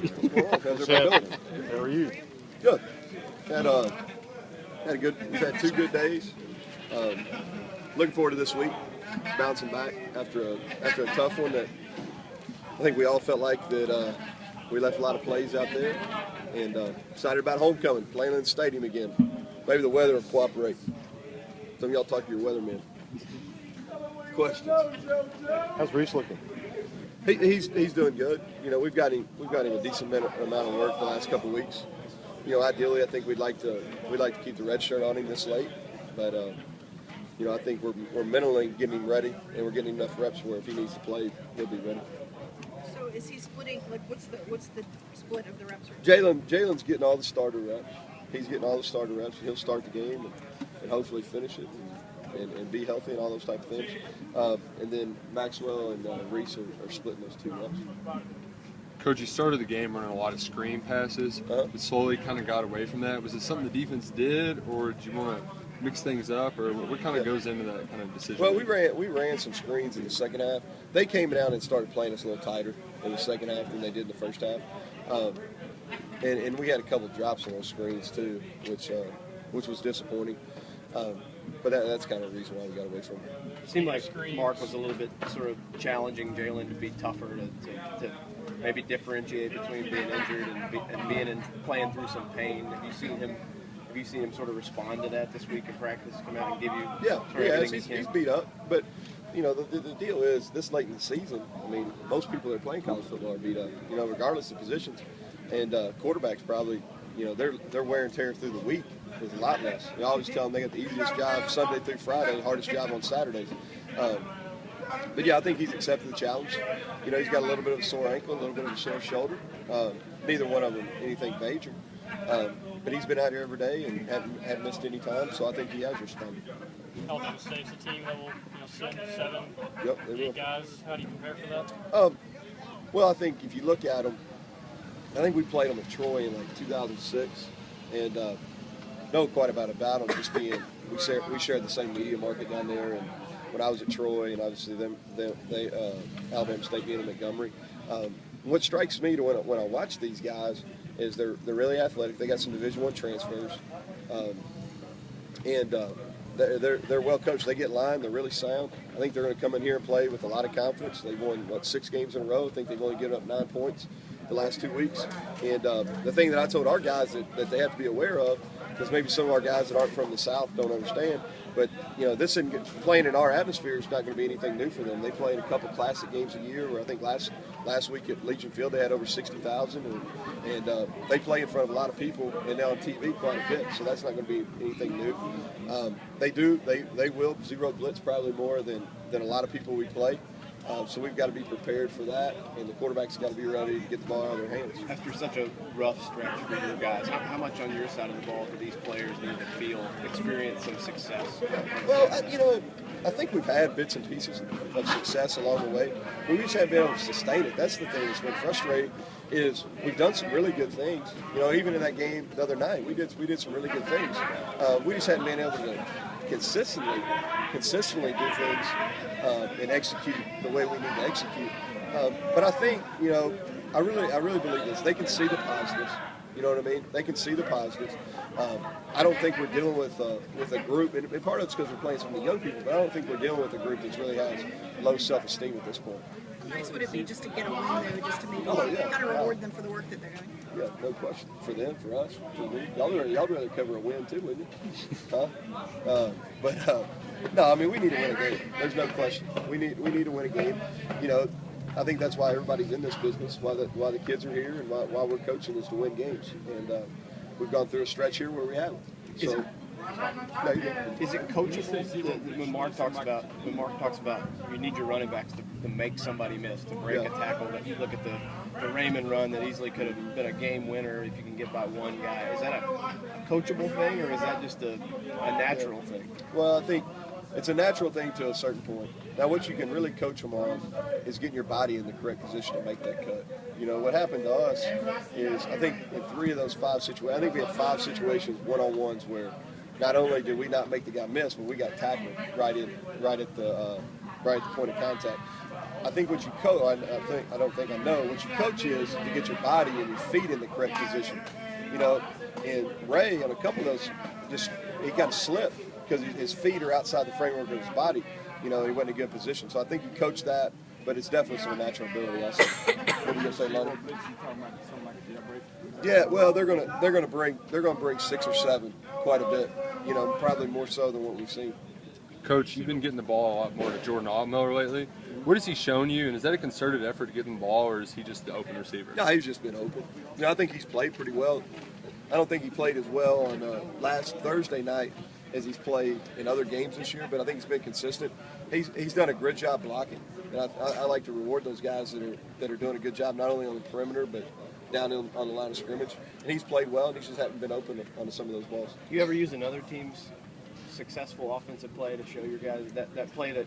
What's going on? How's everybody doing? How are you? Good. We've had 2 good days. Looking forward to this week, bouncing back after a tough one that I think we all felt like that we left a lot of plays out there, and excited about homecoming, playing in the stadium again. Maybe the weather will cooperate. Some of y'all talk to your weathermen. Questions? How's Reese looking? He's doing good. You know, we've got him a decent amount of work the last couple of weeks. You know, ideally, I think we'd like to keep the red shirt on him this late, but you know, I think we're mentally getting him ready, and we're getting enough reps where if he needs to play, he'll be ready. So is he splitting? Like, what's the split of the reps? Jalen's getting all the starter reps. He's getting all the starter reps. He'll start the game and hopefully finish it and be healthy and all those type of things. And then Maxwell and Reese are splitting those 2 reps. Coach, you started the game running a lot of screen passes, but slowly kind of got away from that. Was it something the defense did, or did you want to mix things up, or what kind of goes into that kind of decision? Well, we ran some screens in the second half. They came down and started playing us a little tighter in the second half than they did in the first half. And we had a couple drops on those screens too, which was disappointing. But that's kind of the reason why we got away from it. It seemed like Mark was a little bit sort of challenging Jalen to be tougher, to maybe differentiate between being injured and being playing through some pain. Have you seen him sort of respond to that this week in practice? Come out and give you he's beat up, but you know the deal is this late in the season. I mean, most people that are playing college football are beat up. You know, regardless of positions, and quarterbacks probably, you know, their wear and tear through the week is a lot less. You always tell them they got the easiest job Sunday through Friday, the hardest job on Saturdays. But yeah, I think he's accepted the challenge. You know, he's got a little bit of a sore ankle, a little bit of a sore shoulder. Neither one of them anything major. But he's been out here every day and hadn't missed any time, so I think he has responded. Alabama State's a team that will, 7, 8 guys. How do you prepare for that? Well, I think if you look at them, I think we played them at Troy in like 2006, and know quite about them. Just being we shared the same media market down there, and when I was at Troy, and obviously they Alabama State being in Montgomery. What strikes me when I watch these guys is they're really athletic. They got some Division I transfers, and they're well coached. They get line. They're really sound. I think they're going to come in here and play with a lot of confidence. They've won 6 games in a row. I think they've only given up 9 points the last 2 weeks. And the thing that I told our guys that they have to be aware of, because maybe some of our guys that aren't from the South don't understand, but you know, this isn't playing in our atmosphere is not going to be anything new for them. They play in a couple classic games a year. Where I think last week at Legion Field they had over 60,000, and they play in front of a lot of people and now on TV quite a bit. So that's not going to be anything new. They will zero blitz probably more than a lot of people we play. So we've got to be prepared for that, and the quarterback's got to be ready to get the ball out of their hands. After such a rough stretch for your guys, how much on your side of the ball do these players need to experience some success? Well, I think we've had bits and pieces of success along the way. We just haven't been able to sustain it. That's the thing that's been frustrating. Is we've done some really good things. You know, even in that game the other night, we did some really good things. We just hadn't been able to consistently do things and execute the way we need to execute. But I think, you know, I really believe this. They can see the positives. You know what I mean? They can see the positives. I don't think we're dealing with a group, and part of it's because we're playing some of the young people, but I don't think we're dealing with a group that really has low self-esteem at this point. How nice would it be just to get a win, though, just to maybe kind of reward them for the work that they're doing? Yeah, no question. For them, for us, for me. Y'all rather cover a win too, wouldn't you? Huh? No, I mean, we need to win a game. There's no question. We need to win a game. You know, I think that's why everybody's in this business, why the kids are here, and why we're coaching is to win games. And we've gone through a stretch here where we haven't. So, is it coachable? When Mark talks about you need your running backs to make somebody miss, to break a tackle. That you look at the Raymond run that easily could have been a game winner if you can get by one guy. Is that a coachable thing, or is that just a natural thing? Well, I think it's a natural thing to a certain point. Now, what you can really coach them on is getting your body in the correct position to make that cut. You know, what happened to us is, I think in 3 of those 5 situations, I think we had 5 situations, one-on-ones, where not only did we not make the guy miss, but we got tackled right at the point of contact. I think what you coach, I don't think I know, what you coach is to get your body and your feet in the correct position. You know, and Ray, on a couple of those, he kind of slipped because his feet are outside the framework of his body. You know, he wasn't in a good position. So I think you coach that, but it's definitely some natural ability. What were you gonna say, Lonnie? Yeah, well, they're gonna bring 6 or 7, quite a bit. You know, probably more so than what we've seen. Coach, you've been getting the ball a lot more to Jordan Altmiller lately. What has he shown you, and is that a concerted effort to get him the ball, or is he just the open receiver? No, he's just been open. You know, I think he's played pretty well. I don't think he played as well on last Thursday night as he's played in other games this year, but I think he's been consistent. He's done a great job blocking, and I like to reward those guys that are doing a good job, not only on the perimeter, but down on the line of scrimmage. And he's played well, and he just hasn't been open on some of those balls. You ever use another team's successful offensive play to show your guys that play that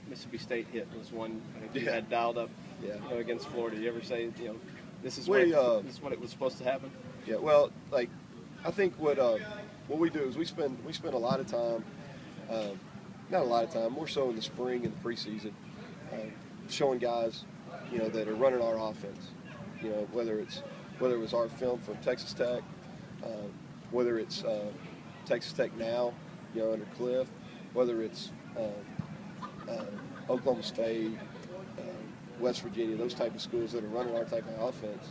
Mississippi State hit was one I think you had dialed up, you know, against Florida? You ever say, you know, this is when it was supposed to happen? Yeah, well, like I think what we do is we spend a lot of time, not a lot of time, more so in the spring and the preseason, showing guys, you know, that are running our offense. You know, whether it was our film from Texas Tech, whether it's Texas Tech now, you know, under Cliff, whether it's Oklahoma State, West Virginia, those type of schools that are running our type of offense,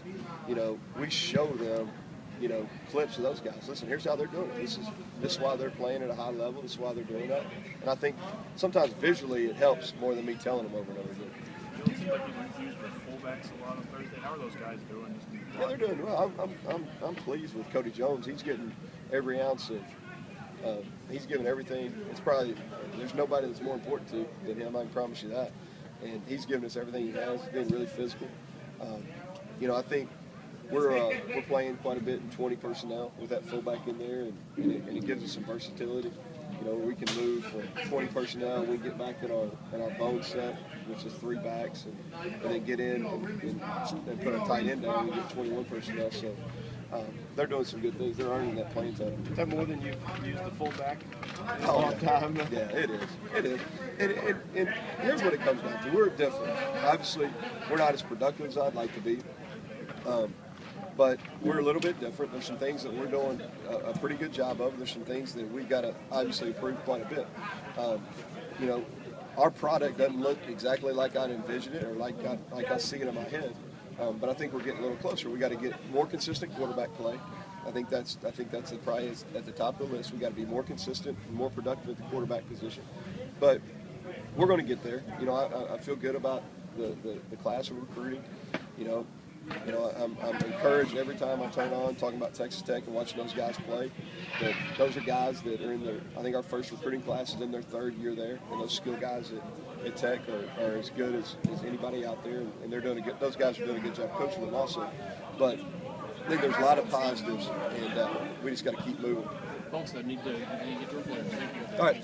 you know, we show them, you know, clips of those guys. Listen, here's how they're doing it. This is why they're playing at a high level. This is why they're doing that. And I think sometimes visually it helps more than me telling them over and over again. It seems like you used the fullbacks a lot on Thursday. How are those guys doing? Yeah, they're doing well. I'm pleased with Cody Jones. He's getting every ounce of. He's giving everything. It's probably there's nobody that's more important to than him. I can promise you that. And he's giving us everything he has. He's being really physical. You know, I think we're playing quite a bit in 20 personnel with that fullback in there, and it gives us some versatility. You know, where we can move from 20 personnel, we get back in our bone set, which is 3 backs, and then get in and put a tight end down and get 21 personnel. So they're doing some good things. They're earning that playing time. Is that more than you've used the fullback in a long time? Yeah, it is. It is. And here's what it comes down to. We're different. Obviously, we're not as productive as I'd like to be. But we're a little bit different. There's some things that we're doing a pretty good job of. There's some things that we've got to obviously improve quite a bit. You know, our product doesn't look exactly like I'd envisioned it or like I see it in my head. But I think we're getting a little closer. We got to get more consistent quarterback play. I think that's probably at the top of the list. We got to be more consistent, and more productive at the quarterback position. But we're going to get there. You know, I feel good about the class we're recruiting. You know, I'm encouraged every time I turn on talking about Texas Tech and watching those guys play. That those are guys that are in their. I think our first recruiting class is in their 3rd year there, and those skill guys at Tech are as good as anybody out there, and they're doing those guys are doing a good job coaching them also. But I think there's a lot of positives, and we just got to keep moving. Folks, I need to get to a player. All right.